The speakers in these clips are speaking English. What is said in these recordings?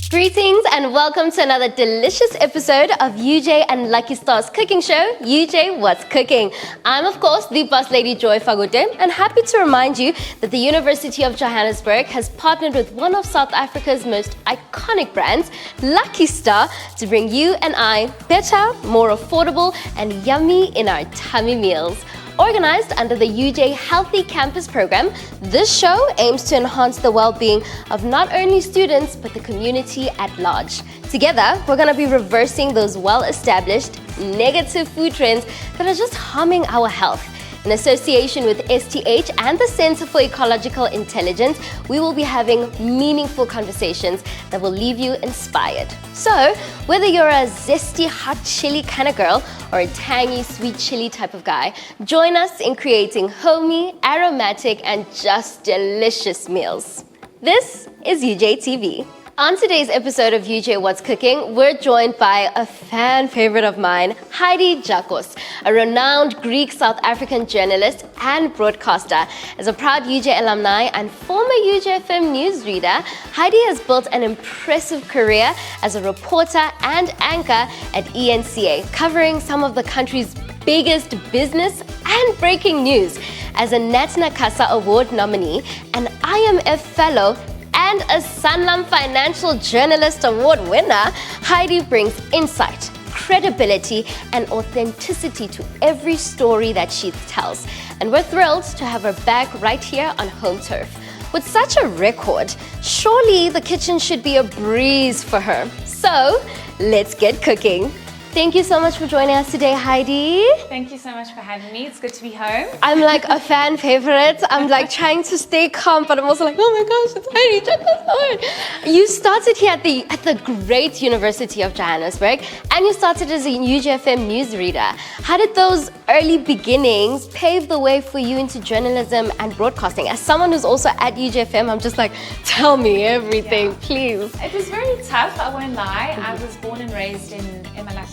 Greetings and welcome to another delicious episode of UJ and Lucky Star's cooking show, UJ What's Cooking. I'm of course the boss lady Joy Fagute and happy to remind you that the University of Johannesburg has partnered with one of South Africa's most iconic brands, Lucky Star, to bring you and I better, more affordable and yummy in our tummy meals. Organized under the UJ Healthy Campus program, this show aims to enhance the well-being of not only students but the community at large. Together, we're going to be reversing those well-established negative food trends that are just harming our health. In association with STH and the Center for Ecological Intelligence, we will be having meaningful conversations that will leave you inspired. So, whether you're a zesty hot chili kind of girl or a tangy sweet chili type of guy, join us in creating homey, aromatic, and just delicious meals. This is UJ TV. On today's episode of UJ What's Cooking, we're joined by a fan favorite of mine, Heidi Giokos, a renowned Greek South African journalist and broadcaster. As a proud UJ alumni and former UJFM newsreader, Heidi has built an impressive career as a reporter and anchor at eNCA, covering some of the country's biggest business and breaking news. As a Natina Casa Award nominee, an IMF fellow, and a Sanlam Financial Journalist Award winner, Heidi brings insight, credibility, and authenticity to every story that she tells. And we're thrilled to have her back right here on home turf. With such a record, surely the kitchen should be a breeze for her. So, let's get cooking. Thank you so much for joining us today, Heidi. Thank you so much for having me. It's good to be home. I'm like a fan favorite. I'm like trying to stay calm, but I'm also like, oh my gosh, it's Heidi Giokos. You started here at the great University of Johannesburg, and you started as a UJFM newsreader. How did those early beginnings pave the way for you into journalism and broadcasting? As someone who's also at UJFM, I'm just like, tell me everything, please. It was very tough, I won't lie. I was born and raised in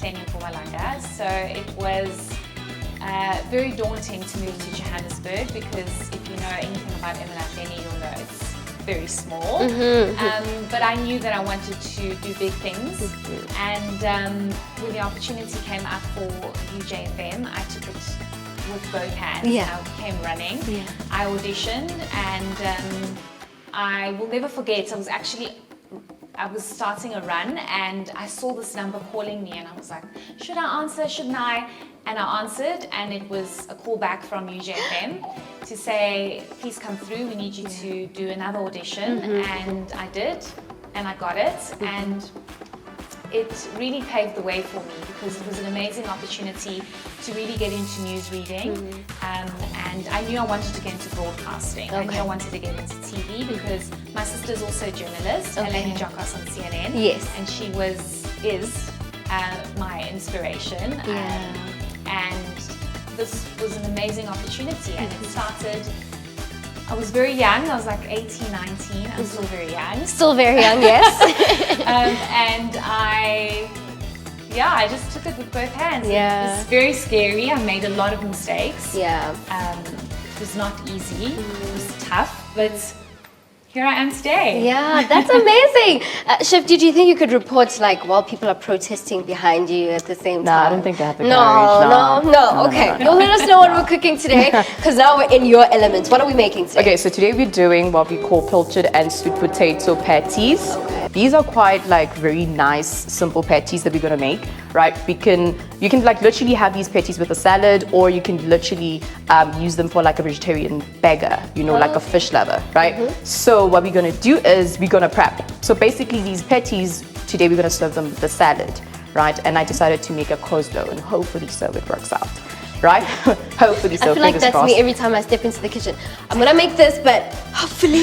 Mpumalanga, so it was very daunting to move to Johannesburg because if you know anything about Mpumalanga, you'll know it's very small. But I knew that I wanted to do big things, and when the opportunity came up for UJFM, I took it with both hands. I came running. I auditioned, and I will never forget. I was starting a run and I saw this number calling me and I was like, should I answer, shouldn't I? And I answered, and it was a call back from UJFM to say, please come through, we need you to do another audition. And I did, and I got it. And it really paved the way for me because it was an amazing opportunity to really get into news reading. And I knew I wanted to get into broadcasting. I knew I wanted to get into TV because my sister's also a journalist, Heidi Giokos on CNN. Yes. And she is my inspiration. And this was an amazing opportunity, and it started. I was very young, I was like 18, 19, I'm still very young. Still very young, yes. And I just took it with both hands. It was very scary, I made a lot of mistakes. It was not easy, it was tough, but here I am today. Yeah, that's amazing. Chef, did you think you could report while people are protesting behind you at the same time? No, I don't think they have the courage. No. Okay, you'll let us know what we're cooking today, because now we're in your elements. What are we making today? Okay, so today we're doing what we call pilchard and sweet potato patties. These are quite very nice, simple patties that we're gonna make, right? You can literally have these patties with a salad, or you can literally use them for a vegetarian beggar, like a fish lover, right? So what we're gonna do is we're gonna prep. So basically these patties, today we're gonna serve them with a salad, right? And I decided to make a coleslaw, and hopefully so it works out. Right? Hopefully so. I feel like that's me every time I step into the kitchen. I'm gonna make this, but hopefully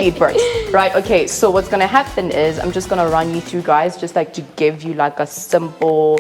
it works. Right? Okay, so what's gonna happen is I'm just gonna run you through, guys, just to give you a simple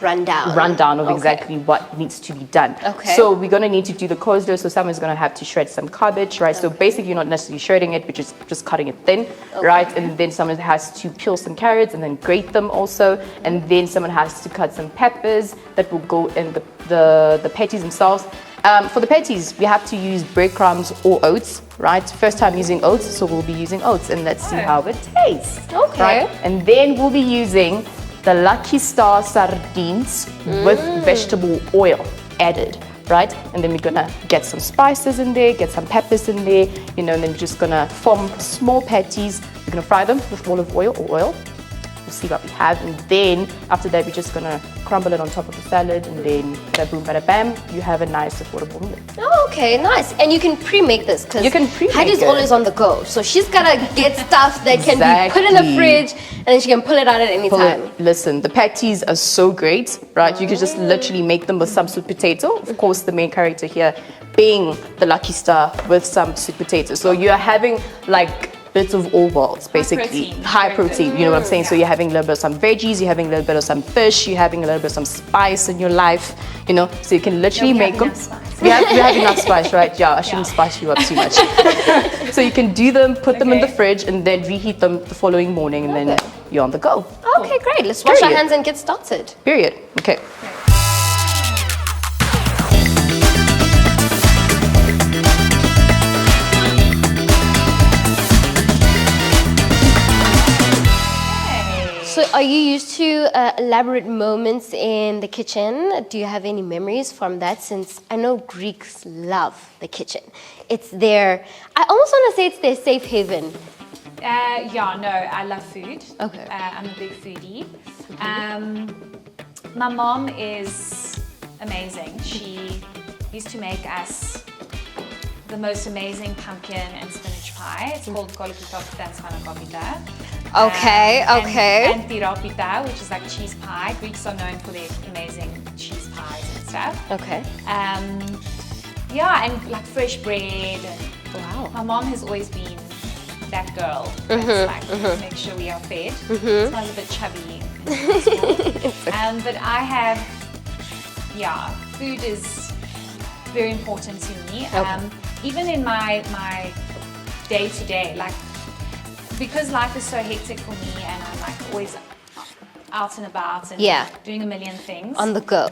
rundown of exactly what needs to be done. Okay. So we're gonna need to do the coleslaw. So someone's gonna have to shred some cabbage, right? So basically you're not necessarily shredding it, but just cutting it thin, right? And then someone has to peel some carrots and then grate them also. And then someone has to cut some peppers that will go in the patties themselves. For the patties, we have to use breadcrumbs or oats, right? First time using oats, so we'll be using oats, and let's see how it tastes. Okay. Right? And then we'll be using the Lucky Star sardines with vegetable oil added, right? And then we're gonna get some spices in there, get some peppers in there, and then we're just gonna form small patties. We're gonna fry them with olive oil or oil. We'll see what we have, and then after that we're just gonna crumble it on top of the salad, and then bada boom bada bam, you have a nice affordable meal. Oh, okay, nice. And you can pre-make this because You can pre-make Heidi's it. always on the go, so she's gotta get stuff that can be put in a Exactly. fridge, and then she can pull it out at any time. Listen, the patties are so great, right? You can just literally make them with some sweet potato. Of course, the main character here being the Lucky Star with some sweet potato. So you're having like bits of all worlds, basically. High protein, you know what I'm saying? So you're having a little bit of some veggies, you're having a little bit of some fish, you're having a little bit of some spice in your life, so you can literally make them. We have enough spice, right? Yeah, I shouldn't spice you up too much. So you can do them, put them in the fridge, and then reheat them the following morning, and then you're on the go. Okay, great. Let's wash our Period. hands and get started. Period. Okay. So are you used to elaborate moments in the kitchen? Do you have any memories from that? Since I know Greeks love the kitchen. It's their, I almost want to say it's their safe haven. I love food. Okay. I'm a big foodie. My mom is amazing. She used to make us the most amazing pumpkin and spinach pie. It's called kolokitopita and spanakopita. Okay. And tiropita, which is like cheese pie. Greeks are known for their amazing cheese pies and stuff. Okay. And like fresh bread. And Wow. my mom has always been that girl that's like, make sure we are fed. Smells a bit chubby. But I have, food is very important to me. Okay. Even in my day-to-day, like, because life is so hectic for me and I'm like always out and about and doing a million things. On the go.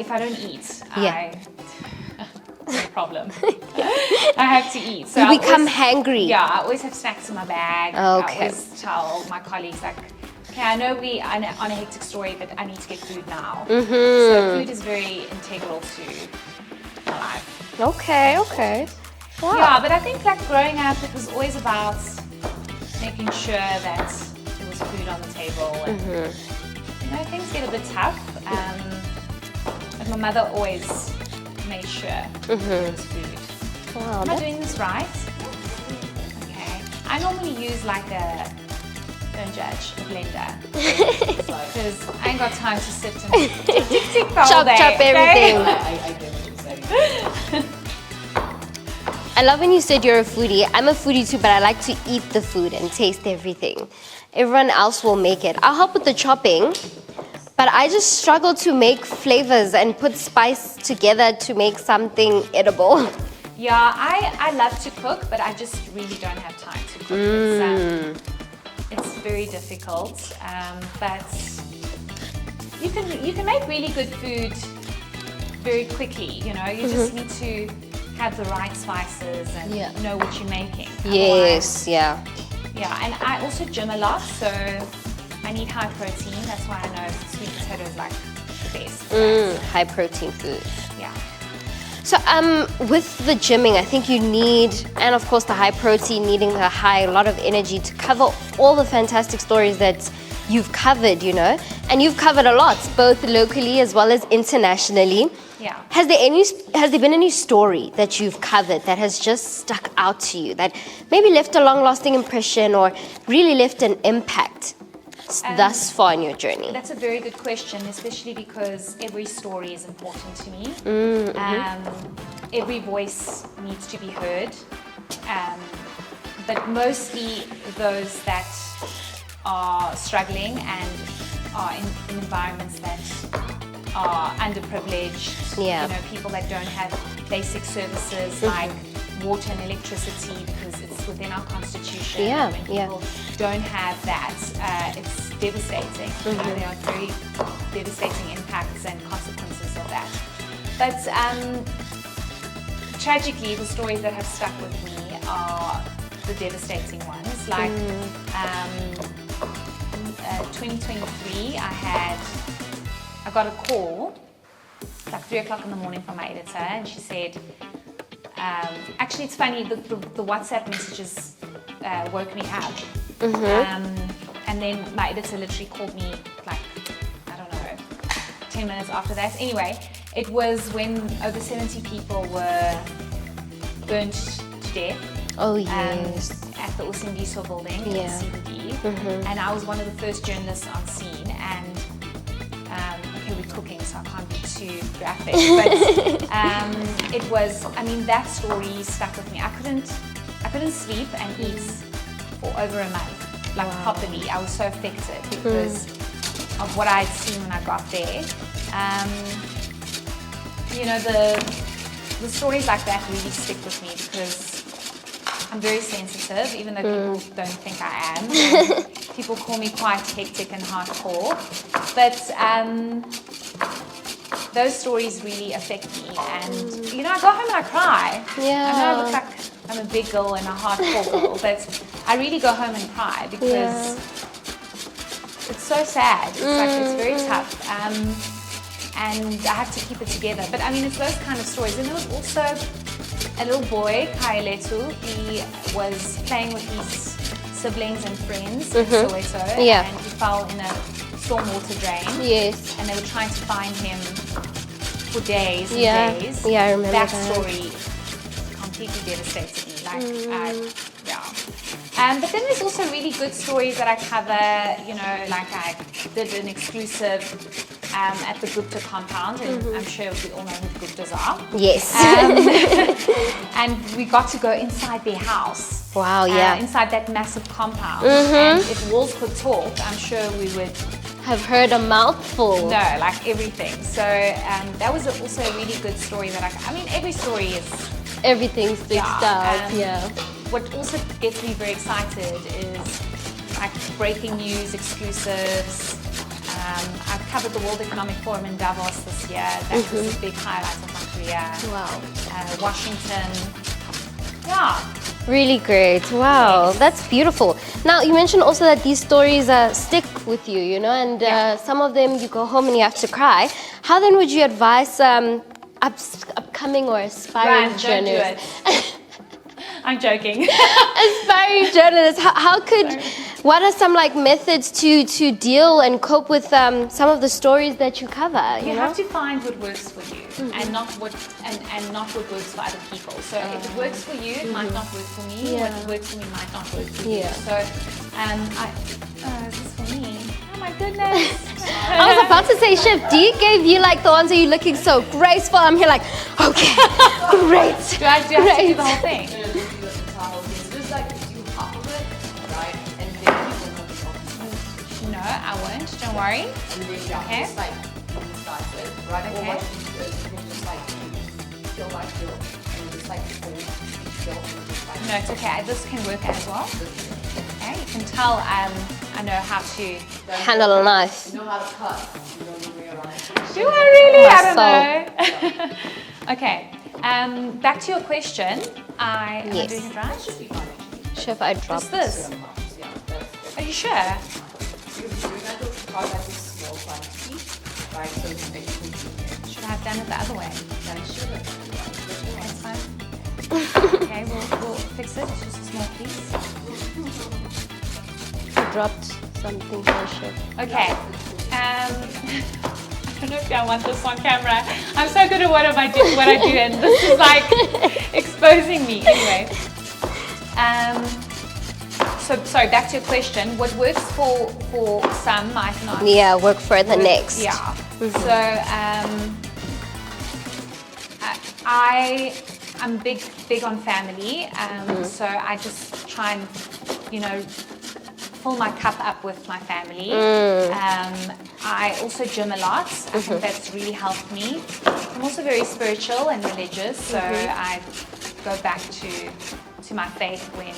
If I don't eat, no problem. I have to eat. So You become hangry. Yeah, I always have snacks in my bag. Okay. I always tell my colleagues, like, okay, I know we are on a hectic story, but I need to get food now. So food is very integral to my life. Okay. Wow. Yeah, but I think like growing up, it was always about making sure that there was food on the table. And, things get a bit tough. But my mother always made sure there was food. Wow. Am I doing this right? Okay. I normally use like don't judge, a blender. Because I ain't got time to sit and tick all day. Chop everything. I get what you're saying. I love when you said you're a foodie. I'm a foodie too, but I like to eat the food and taste everything. Everyone else will make it. I'll help with the chopping, but I just struggle to make flavors and put spice together to make something edible. Yeah, I love to cook, but I just really don't have time to cook. It's very difficult, but you can make really good food very quickly. You just need to have the right spices and know what you're making. Yes, Yeah, and I also gym a lot, so I need high protein. That's why I know sweet potato is like the best. high protein food. Yeah. So with the gymming, I think you need, and of course the high protein, needing a lot of energy to cover all the fantastic stories that you've covered, and you've covered a lot, both locally as well as internationally. Yeah. Has there been any story that you've covered that has just stuck out to you, that maybe left a long-lasting impression or really left an impact thus far in your journey? That's a very good question, especially because every story is important to me. Every voice needs to be heard, but mostly those that are struggling and are in environments that are underprivileged. People that don't have basic services like water and electricity, because it's within our constitution. Yeah, When people don't have that, it's devastating. There are very devastating impacts and consequences of that. But tragically, the stories that have stuck with me are the devastating ones. Like 2023, I got a call like 3 o'clock in the morning from my editor, and she said, actually it's funny, the WhatsApp messages woke me up. And then my editor literally called me like, I don't know, 10 minutes after that. Anyway, it was when over 70 people were burnt to death. Oh, yes. At the Usindiso building in the CBD. And I was one of the first journalists on scene, and okay, we're cooking, so I can't be too graphic, but it was, I mean, that story stuck with me. I couldn't sleep and eat for over a month, like properly. I was so affected because of what I had seen when I got there. You know, the stories like that really stick with me because I'm very sensitive, even though people don't think I am. People call me quite hectic and hardcore, but those stories really affect me. And you know, I go home and I cry. Yeah. I know I look like I'm a big girl and a hardcore girl, but I really go home and cry because it's so sad. It's like it's very tough. And I have to keep it together. But I mean, it's those kind of stories. And there was also a little boy, Kaeletu. He was playing with his siblings and friends in Soweto, and he fell in a stormwater drain. Yes. And they were trying to find him for days and days. Yeah, I remember that. Story completely devastated me. Like, but then there's also really good stories that I cover. You know, like I did an exclusive at the Gupta compound, and I'm sure we all know who the Guptas are. Yes. And we got to go inside their house. Wow, yeah. Inside that massive compound. And if walls could talk, I'm sure we would have heard a mouthful. No, like everything. So that was also a really good story that I mean, every story is... Everything's big stuff, What also gets me very excited is like breaking news, exclusives. I've covered the World Economic Forum in Davos this year. That was a big highlight of my career. Wow. Washington. Yeah. Really great. Wow, Yes. that's beautiful. Now, you mentioned also that these stories stick with you, you know, and some of them you go home and you have to cry. How then would you advise upcoming or aspiring journalists? Don't do it. I'm joking. Aspiring journalists, what are some like methods to deal and cope with some of the stories that you cover? You know? have to find what works for you and not what works for other people. So if it works for you, it might not work for me. Yeah. What works for me might not work for you. Yeah. So is this for me? Oh my goodness. I was about to say, Chef, D gave you like the ones where you're looking so graceful. I'm here like, okay, great. Do I have to do the whole thing? Just like do half of it, right? And then you will not No, I won't. Don't worry. And then Okay. just like slice it, right? Or Okay. what you do is you can just like peel by peel and just like fold peel and just like No, it's okay. This can work as well. Okay, you can tell I know how to. Handle a knife. you know how to cut. You don't realize. Do I really? I Muscle. don't know. Okay. Back to your question. Am I Yes. doing it right? Chef, I dropped What's this? Yeah, that's Are you sure? you're going to try like a small quantity, right? So it's actually Should I have done it the other way? that should have That's fine. Okay, we'll fix it. It's just a small piece. I dropped something for Chef. Okay. I don't know if I want this on camera. I'm so good at what I do, and this is like exposing me. Anyway. So sorry. Back to your question. What works for some might not. Yeah, work for the next. Yeah. So I'm big on family. So I just try and, you know, fill my cup up with my family. I also gym a lot. I think that's really helped me. I'm also very spiritual and religious, so I go back to my faith when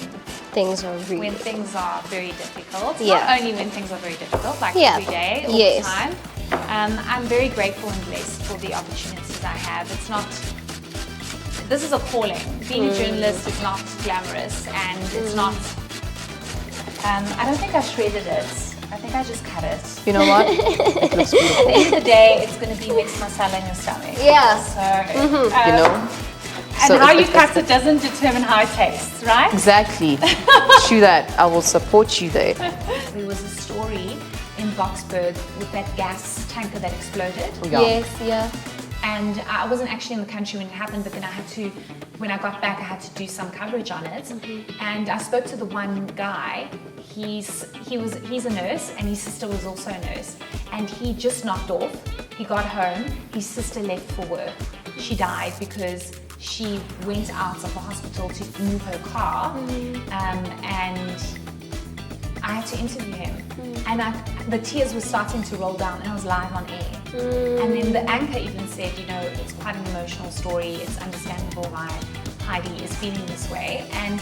Things are really... things are very difficult. Yeah. Not only when things are very difficult, like Yeah. every day, all Yes. the time. I'm very grateful and blessed for the opportunities I have. This is a calling. Being a journalist is not glamorous, and it's not, I don't think I shredded it. I think I just cut it. You know what? It looks beautiful. At the end of the day, it's going to be mixed masala in your stomach. Yeah. So, You know? and So how it's- you cut it doesn't determine how it tastes, right? Exactly. True that. I will support you there. There was a story in Boksburg with that gas tanker that exploded. Yeah. Yes, yeah. And I wasn't actually in the country when it happened, but then when I got back, I had to do some coverage on it. And I spoke to the one guy. He's a nurse, and his sister was also a nurse. And he just knocked off. He got home. His sister left for work. She died because she went out of the hospital to move her car, and I had to interview him. And the tears were starting to roll down, and I was live on air. And then the anchor even said, it's quite an emotional story. It's understandable why Heidi is feeling this way. And,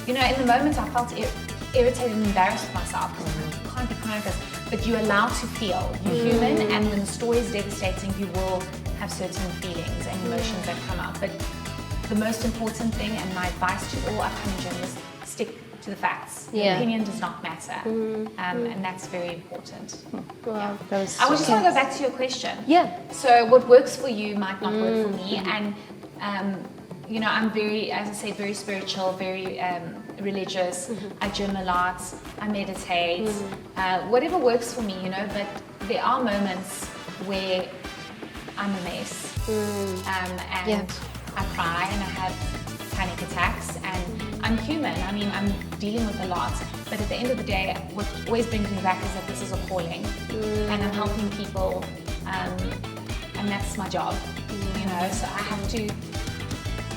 in the moment I felt irritated and embarrassed with myself, because you can't be crying, but you're allowed to feel. You're human, and when the story is devastating, you will have certain feelings and emotions that come up. But the most important thing, and my advice to all upcoming journalists, stick to the facts. Yeah. Your opinion does not matter, and that's very important. Wow. That was I just want to go back to your question. Yeah. So what works for you might not work for me, and I'm very, as I said, very spiritual, very religious. I journal a lot. I meditate. Whatever works for me, but there are moments where I'm a mess, and I cry and I have panic attacks, and I'm human. I mean, I'm dealing with a lot, but at the end of the day, what always brings me back is that this is a calling, and I'm helping people, and that's my job, so I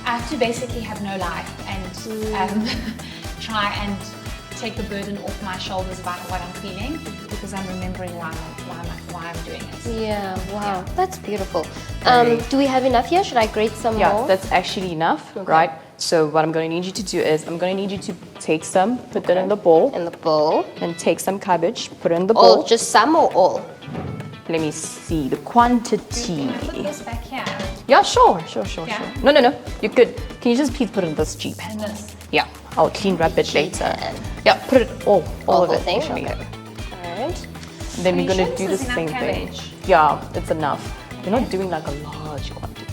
have to basically have no life and try and take the burden off my shoulders about what I'm feeling, because I'm remembering why I'm doing it. Yeah, wow. Yeah. That's beautiful. Very. Do we have enough here? Should I grate some Yeah, more? that's actually enough, Okay. right? So what I'm going to need you to do is I'm going to need you to take some, put that in the bowl, In the bowl. and take some cabbage, put it in the All, bowl. just some or all? Let me see the quantity. Can I put this back here? Yeah, sure. Yeah? No. You could. Can you just please put it in this cheap? And this. Yeah, I'll clean wrap it later. pan. Yeah, put it all All of the it. thing? actually. Okay. Alright. Then Are we're you gonna sure do the this is same enough thing. cabbage? Yeah, it's enough. We're not doing like a large quantity.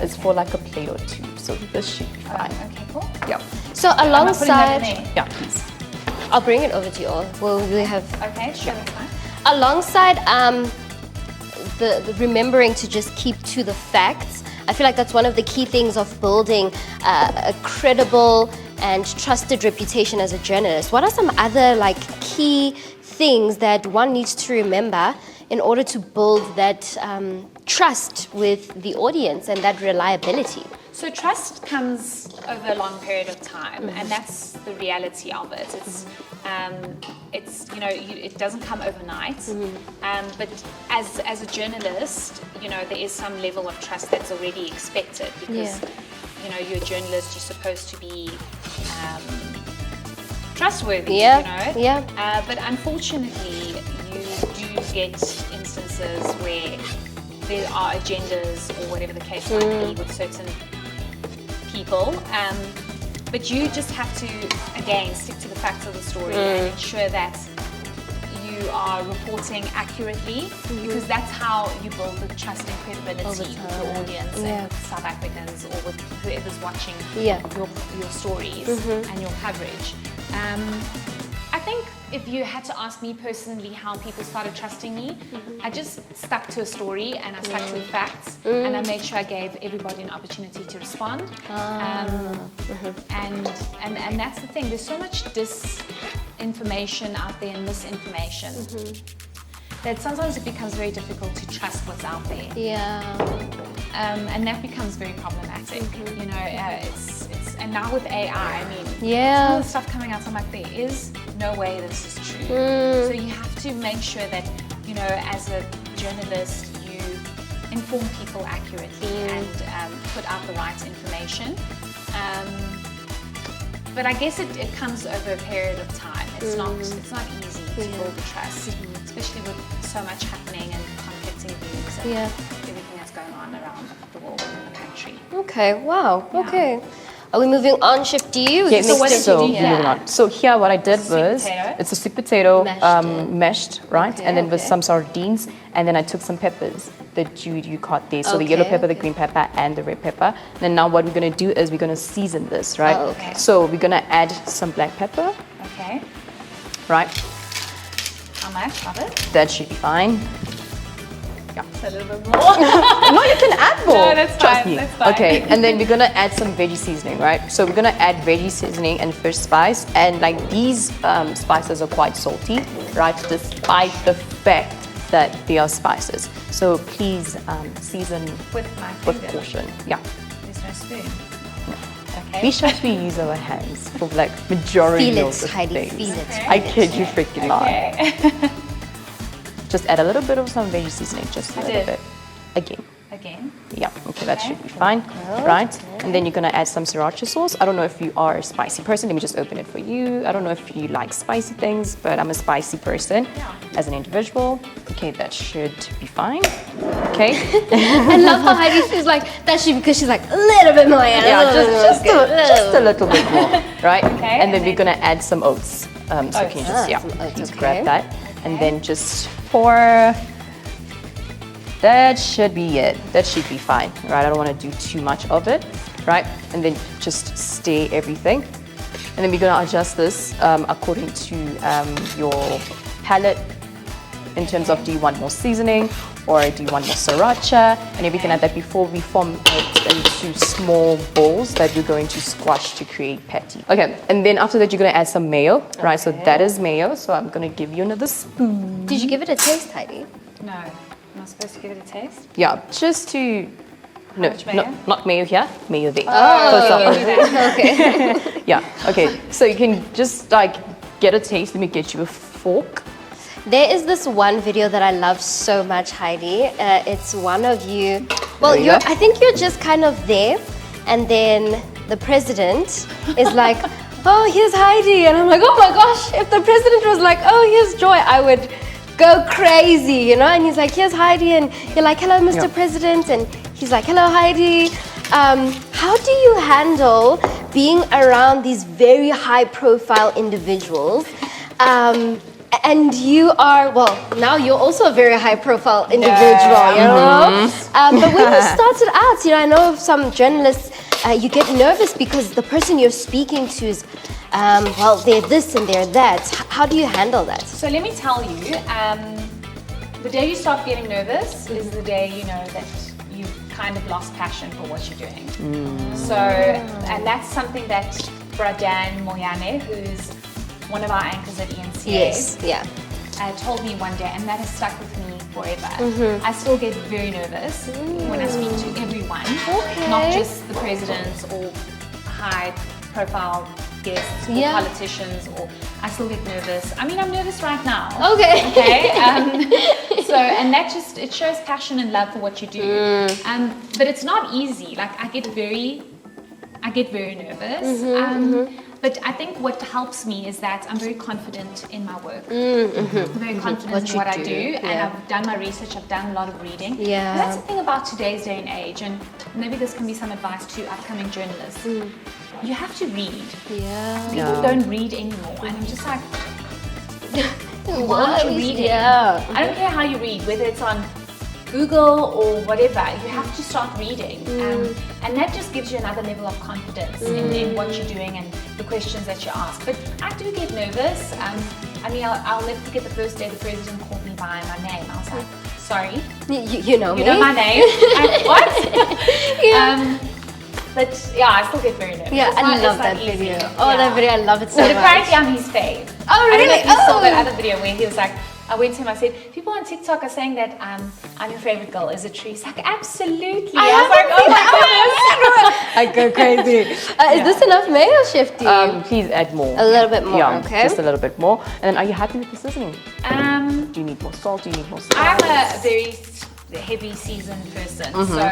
It's for like a plate or two, so this should be fine. Okay, cool. Yeah. So Am I putting that in alongside, there? Yeah, please. I'll bring it over to you all. We have Okay, sure, that's fine. alongside the remembering to just keep to the facts. I feel like that's one of the key things of building a credible and trusted reputation as a journalist. What are some other key things that one needs to remember in order to build that trust with the audience and that reliability? So trust comes over a long period of time, and that's the reality of it. It doesn't come overnight. But as a journalist, there is some level of trust that's already expected, because you're a journalist. You're supposed to be trustworthy. Yeah. But unfortunately, you do get instances where there are agendas or whatever the case might be with certain people, but you just have to, again, stick to the facts of the story and ensure that you are reporting accurately, because that's how you build the trust and credibility with your audience and with South Africans, or with whoever's watching your stories and your coverage. I think if you had to ask me personally how people started trusting me, I just stuck to a story, and I stuck to the facts, and I made sure I gave everybody an opportunity to respond. And that's the thing. There's so much disinformation out there and misinformation that sometimes it becomes very difficult to trust what's out there. And that becomes very problematic. And now with AI, some of the stuff coming out, I'm like, there is no way this is true. So you have to make sure that, as a journalist, you inform people accurately and put out the right information. But I guess it comes over a period of time. It's not easy to build the trust, especially with so much happening and conflict Yeah. everything that's going on around the world and the country. Okay, wow, okay. Are we moving on, Chef D? Yes, So what did you do here? moving on. So here what I did Sweet was, potato? it's a sweet potato, Mashed mashed, right? Okay, and then with okay. some sardines, and then I took some peppers that you caught there. So the yellow Okay, pepper, the okay. green pepper, and the red pepper. And then now what we're gonna do is we're gonna season this, right? Oh, okay. So we're gonna add some black pepper, Okay. right? How much of it? That should be fine. A little bit more. No, you can add more. No, that's Trust fine, me. that's fine. Okay, and then we're gonna add some veggie seasoning, right? So we're gonna add veggie seasoning and fish spice, and like these spices are quite salty, right? Despite the fact that they are spices. So please season With my with finger. caution. Yeah. There's no spoon. We Okay. should we use our hands for like majority Feel of it, the Heidi, things. feel it. Okay. I kid you freaking not. Okay. Just add a little bit of some veggie seasoning, just a I little did. bit. Again. Again. Yeah, okay, that Okay. should be fine, right? And then you're gonna add some sriracha sauce. I don't know if you are a spicy person. Let me just open it for you. I don't know if you like spicy things, but I'm a spicy person as an individual. Okay, that should be fine. Okay. I love how Heidi, she's like, that should because she's like, a little bit more. Yeah, just a little bit more, right? Okay, And then and we're gonna add some oats. So can you just, Ah, some oats, just okay. grab that, and then just pour. That should be it. That should be fine, right? I don't want to do too much of it, right? And then just stir everything. And then we're going to adjust this according to your palate in terms of do you want more seasoning or do you want more sriracha and everything like that before we form it into small balls that we're going to squash to create patty. Okay, and then after that you're going to add some mayo, right? So that is mayo. So I'm going to give you another spoon. Did you give it a taste, Heidi? No. Am I supposed to give it a taste? Yeah, just to no, much mayo? not mayo here, mayo there. Oh, okay. Yeah, okay. So you can just like get a taste. Let me get you a fork. There is this one video that I love so much, Heidi. It's one of you. Well, There you go. I think you're just kind of there, and then the president is like, "Oh, here's Heidi," and I'm like, "Oh my gosh!" If the president was like, "Oh, here's Joy," I would go crazy, you know. And he's like, "Here's Heidi," and you're like, "Hello, Mr. Yeah. President," and he's like, "Hello, Heidi." How do you handle being around these very high-profile individuals? And you are, well, now you're also a very high-profile individual, you know? But when you started out, you know, I know of some journalists, you get nervous because the person you're speaking to is, well, they're this and they're that. How do you handle that? So let me tell you, the day you stop getting nervous is the day you know that you've kind of lost passion for what you're doing. So, and that's something that Bradan Moyane, who's one of our anchors at eNCA, Yes, yeah. told me one day, and that has stuck with me forever. I still get very nervous when I speak to everyone, not just the presidents or high-profile guests or Yeah. politicians. Or I still get nervous. I mean, I'm nervous right now. Okay. Okay. So, and that just it shows passion and love for what you do. But it's not easy. Like I get very nervous. But I think what helps me is that I'm very confident in my work. I'm very confident What in you what I do, do, and yeah. I've done my research. I've done a lot of reading. Yeah. And that's the thing about today's day and age, and maybe this can be some advice to upcoming journalists. You have to read. Yeah. People don't read anymore, and I'm just like, why aren't you reading? Yeah. I don't care how you read, whether it's on Google or whatever, you have to start reading. And that just gives you another level of confidence in what you're doing and the questions that you ask. But I do get nervous. I mean, I'll never forget the first day the president called me by my name. I was like, sorry, You know me. you know my name? What? But yeah, I still get very nervous. Yeah, It's I not- love it's that not easy. video. Oh, that Yeah. video, I love it so But much. apparently I'm his fave. Oh, I don't know really? if you saw Oh. that other video where he was like, I went to him, I said, people on TikTok are saying that I'm your favorite girl. Is it true? He's like, absolutely. I was like, oh my goodness. I go crazy. Is this enough mayo, Chef D? Please add more. A little bit more, Yeah, okay. just a little bit more. And then are you happy with the seasoning? Um, Do you need more salt? Do you need more spice? I'm a very heavy seasoned person, so,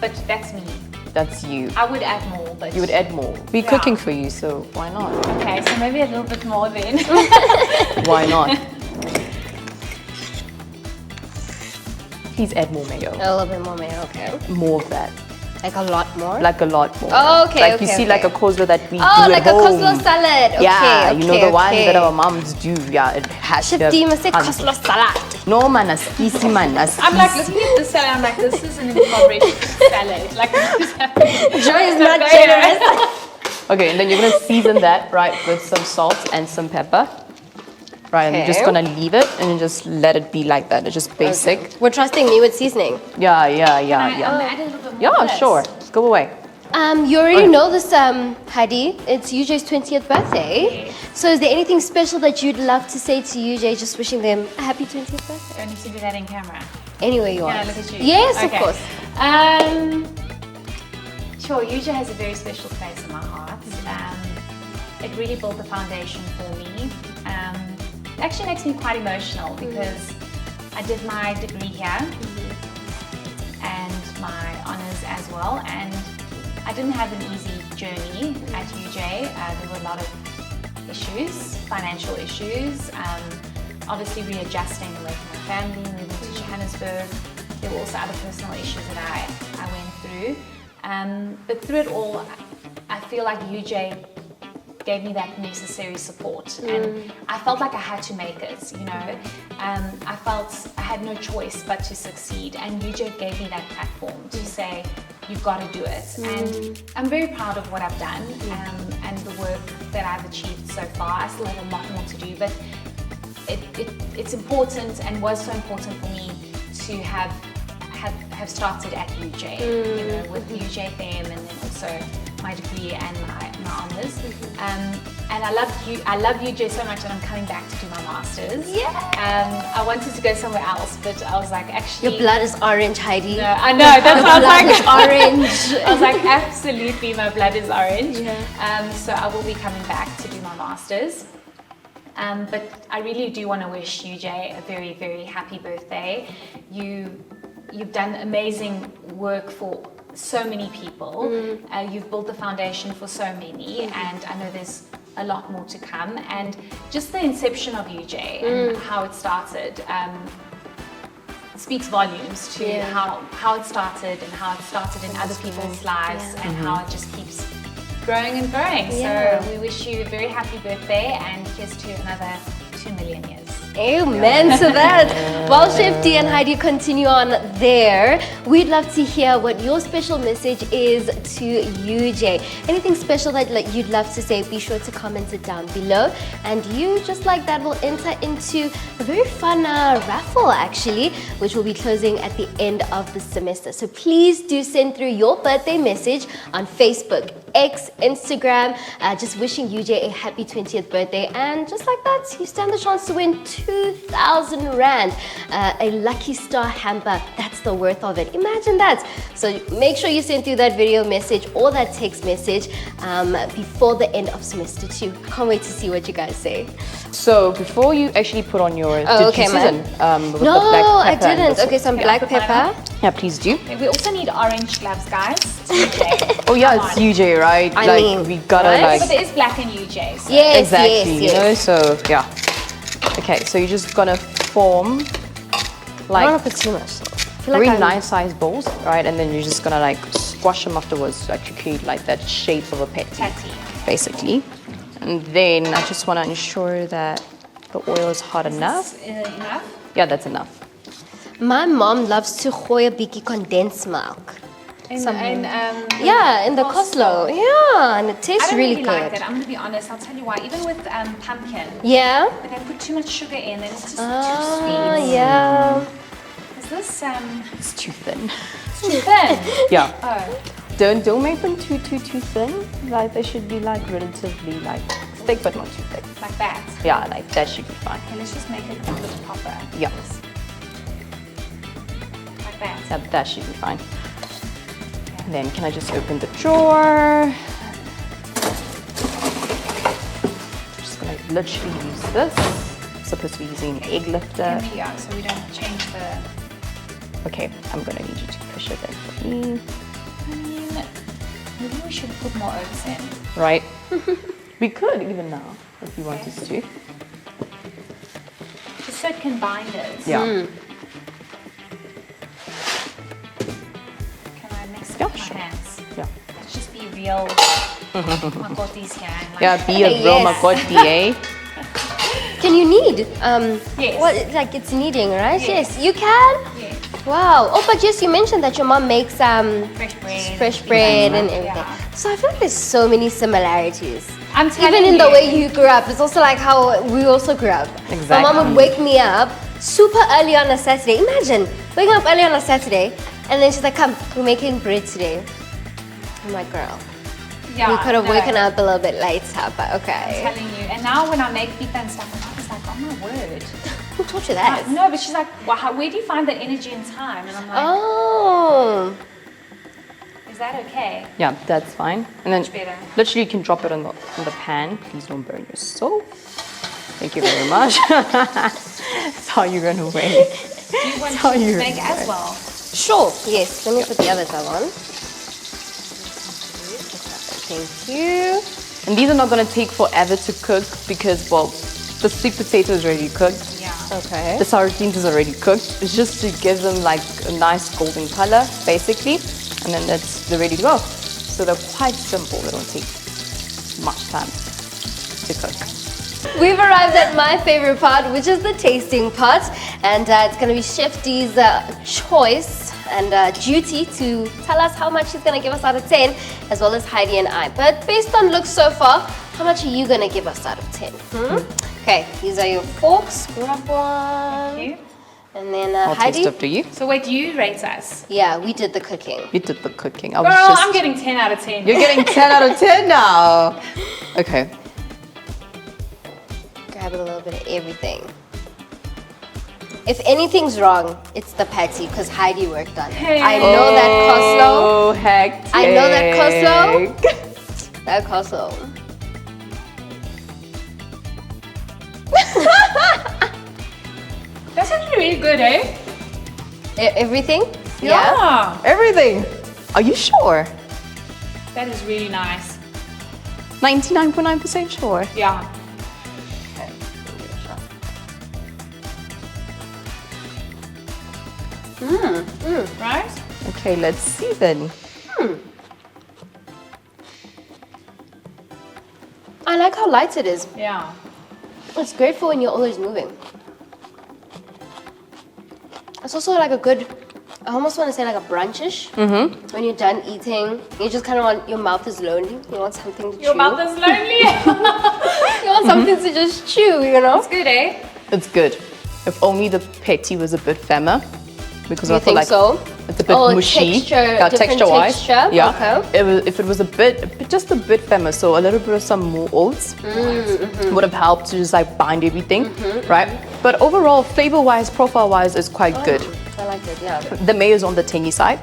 but that's me. That's you. I would add more, but You would add more. We're Yeah. cooking for you, so why not? okay, so maybe a little bit more then. Why not? please add more mayo. A little bit more mayo, okay. More of that. Like a lot more? Like a lot more. Oh, okay, Like you okay, see like a coleslaw that we do Oh, at like a home. coleslaw salad. Okay, Yeah, you know the one okay. that our moms do. Yeah, it has Chef to D must say have coleslaw salad. No man, as easy man, as I'm like looking at this salad, I'm like, this is an impoverished salad. Like, Joy is not generous. Okay, and then you're gonna season that, right, with some salt and some pepper. Right, and you're just Okay. gonna leave it and then just let it be like that. It's just basic. Okay. We're trusting me with seasoning. Yeah. add a little bit more Yeah, of this. sure. Go away. You already know this, Heidi. It's UJ's 20th birthday. So is there anything special that you'd love to say to UJ, just wishing them a happy 20th birthday? Do I need to do that in camera? Anyway, you Can I want. look at you? Yes, Okay. of course. Sure, UJ has a very special place in my heart. It really built the foundation for me. It actually makes me quite emotional because I did my degree here and my honours as well, and I didn't have an easy journey at UJ. There were a lot of issues, financial issues, obviously readjusting away from my family, moving to Johannesburg. There were also other personal issues that I went through. But through it all, I feel like UJ gave me that necessary support, and I felt like I had to make it, you know. I felt I had no choice but to succeed, and UJ gave me that platform to say, you've got to do it. And I'm very proud of what I've done and the work that I've achieved so far. I still have a lot more to do, but it's important and was so important for me to have started at UJ, you know, with UJFM and then also my degree and my honours. And I love UJ so much, and I'm coming back to do my masters. Yeah. I wanted to go somewhere else, but I was like, actually, Your blood is orange, Heidi. no, I know, that's what I was like. Orange. I was like, absolutely, my blood is orange. So I will be coming back to do my masters. But I really do want to wish UJ a very, very happy birthday. You've done amazing work for so many people. You've built the foundation for so many, and I know there's a lot more to come. And just the inception of UJ and how it started speaks volumes to how it started and how it started in other people's lives and how it just keeps growing and growing. Yeah. So we wish you a very happy birthday, and here's to another 2 million years. Amen to that. While Chef D and Heidi continue on there, we'd love to hear what your special message is to UJ. Anything special that you'd love to say, be sure to comment it down below. And you, just like that, will enter into a very fun raffle actually, which will be closing at the end of the semester. So please do send through your birthday message on Facebook, X, Instagram, just wishing UJ a happy 20th birthday. And just like that, you stand the chance to win 2,000 Rand, a Lucky Star hamper. That's the worth of it. Imagine that. So make sure you send through that video message or that text message before the end of semester 2. I can't wait to see what you guys say. So before you actually put on your Oh, did okay, you season with No, the black I pepper and didn't. the Okay, some Okay, black I'll put mine pepper. Yeah, please do. We also need orange gloves, guys. It's UJ. Oh yeah, Come it's on. UJ, right? I like mean, we gotta right? But like there is black in UJ. So. Yes, exactly, yes, you know. yes. So yeah. Okay, so you're just gonna form I don't like want to put too much. I feel like very I'm- nice sized balls, right? And then you're just gonna like squash them afterwards, like to create like that shape of a patty, Patty. basically. And then I just want to ensure that the oil is hot enough. Enough? Yeah, that's enough. My mom loves to gooi 'n bietjie condensed milk. Yeah, in the coleslaw. Yeah, and it I tastes don't really really good. like that. I'm going to be honest. I'll tell you why. Even with pumpkin, Yeah. but they put too much sugar in, and it's just too Ah, sweet. yeah. Is this It's too thin. too thin? Yeah. Oh, Don't make them too thin. Like they should be like relatively like thick, but not too thick. like that. Yeah, like that should be fine. Okay, let's just make it a bit proper. Yeah, Like that. that should be fine. And then can I just open the drawer? Just gonna literally use this. Supposed to be using an egg lifter. Yeah, so we don't change the. Okay, I'm gonna need you to push it in for me. I mean, maybe we should put more oats in. Right? We could even now, if you want us to. Just so it can bind it. Yeah. hands. Yeah. Let's just be real. Makotis here. And like, Yeah, be a real Yes. makoti, eh? Can you knead? Yes. What, like it's kneading, right? Yes. You can? Yes. Wow. Oh, but yes, you mentioned that your mom makes Fresh bread. and everything. Yeah. So I feel like there's so many similarities. I'm telling Even in the you. way you grew up, it's also like how we also grew up. My mom would Exactly. wake me up super early on a Saturday. Imagine waking up early on a Saturday, and then she's like, "Come, we're making bread today." I'm like, "Girl, Yeah, we could have no, woken up a little bit later, but I'm okay." telling you. And now when I make pita and stuff, I'm just like, oh my word. Who taught you that? No, but she's like, well, where do you find the energy and time? And I'm like, Oh. is that okay? Yeah, that's fine. And then Much better. literally you can drop it in the pan. Please don't burn your stove. Thank you very much. That's how you run away. Do you want How to you make remember. as well? Sure. Yes. Let me put the other towel on. Thank you. And these are not going to take forever to cook because, well, the sweet potato is already cooked. Yeah. Okay. The sour beans is already cooked. It's just to give them like a nice golden color, basically. And then they're ready to go. So they're quite simple. They don't take much time to cook. We've arrived at my favorite part, which is the tasting part. And it's going to be Chef D's choice and duty to tell us how much he's going to give us out of 10, as well as Heidi and I. But based on looks so far, how much are you going to give us out of 10? Okay, these are your forks. Grab one. Thank you. And then I'll Heidi. taste after you. So wait, you rate us? Yeah, we did the cooking. You did the cooking. Girl, I'm getting 10 out of 10. You're getting 10 out of 10 now. Okay. Grab a little bit of everything. If anything's wrong, it's the patty because Heidi worked on it. Hey. I know that coleslaw. Oh, hectic. I know that coleslaw. That coleslaw. That's actually really good, eh? Everything? Everything. Are you sure? That is really nice. 99.9% sure. Yeah. Right? Okay, let's see then. I like how light it is. Yeah. It's great for when you're always moving. It's also like a good, I almost want to say like a brunchish. When you're done eating, you just kind of want, your mouth is lonely. You want something to chew. Your mouth is lonely. You want something to just chew, you know? It's good, eh? It's good. If only the patty was a bit firmer. Because You I feel think like so? it's a bit Oh, mushy. different texture-wise. texture? Yeah. Okay. If it was just a bit firmer, so a little bit of some more oats would have helped to just like bind everything, right? But overall, flavor-wise, profile-wise, is quite good. I like it, yeah. The mayo is on the tangy side.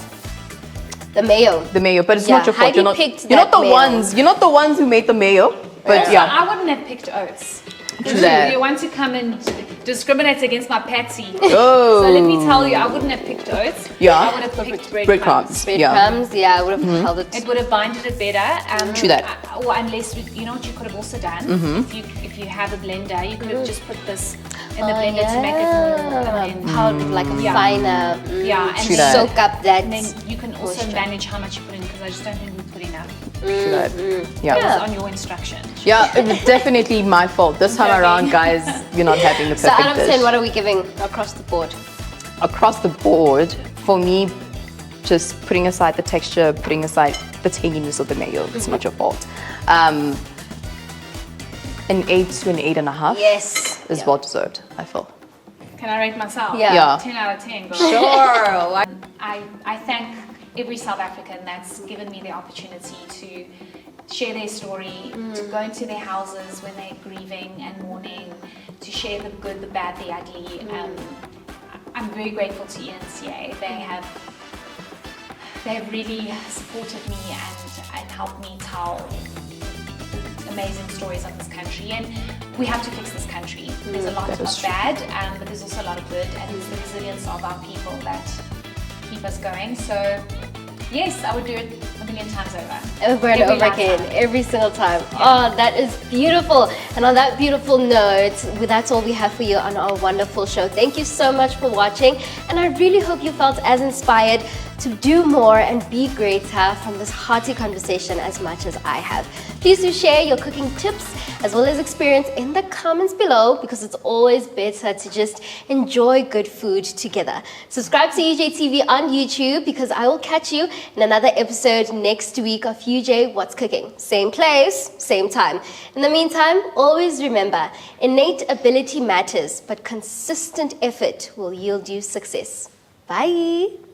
The mayo. The mayo, but it's Yeah, not your fault. Heidi picked You're not that the mayo. ones. You're not the ones who made the mayo. But Also, yeah, I wouldn't have picked oats. True that. You want to come and discriminate against my patty. Oh. So let me tell you, I wouldn't have picked oats. Yeah. I would have picked breadcrumbs. breadcrumbs. Yeah. Breadcrumbs, yeah, I would have held it. It would have binded it better. True that. Or unless, you know what you could have also done? If you have a blender, you could have just put this in the blender to make it more powdered like a Yeah. finer. Yeah, and True then, that. Soak up that. and then you can also moisture. manage how much you put in because I just don't think we put enough. True that. Yeah. It was on your instruction. Yeah, it was definitely my fault. This time around, guys, you're not having the So perfect out of 10, dish. what are we giving across the board? Across the board, for me, just putting aside the texture, putting aside the tanginess of the mayo, it's not your fault. An 8 to an 8.5 Yes. is well deserved, I feel. Can I rate myself? Yeah. Yeah. 10 out of 10, girl. Sure. I thank every South African that's given me the opportunity to share their story, to go into their houses when they're grieving and mourning, to share the good, the bad, the ugly. I'm very grateful to eNCA. They have really supported me and helped me tell amazing stories of this country, and we have to fix this country. There's a lot That of is true. bad, but there's also a lot of good, and it's the resilience of our people that keep us going. So yes, I would do it a million times over. Over and Every over again, lifetime. every single time. Oh, that is beautiful. And on that beautiful note, that's all we have for you on our wonderful show. Thank you so much for watching, and I really hope you felt as inspired to do more and be greater from this hearty conversation as much as I have. Please do share your cooking tips as well as experience in the comments below, because it's always better to just enjoy good food together. Subscribe to UJ TV on YouTube, because I will catch you in another episode next week of UJ What's Cooking. Same place, same time. In the meantime, always remember, innate ability matters, but consistent effort will yield you success. Bye.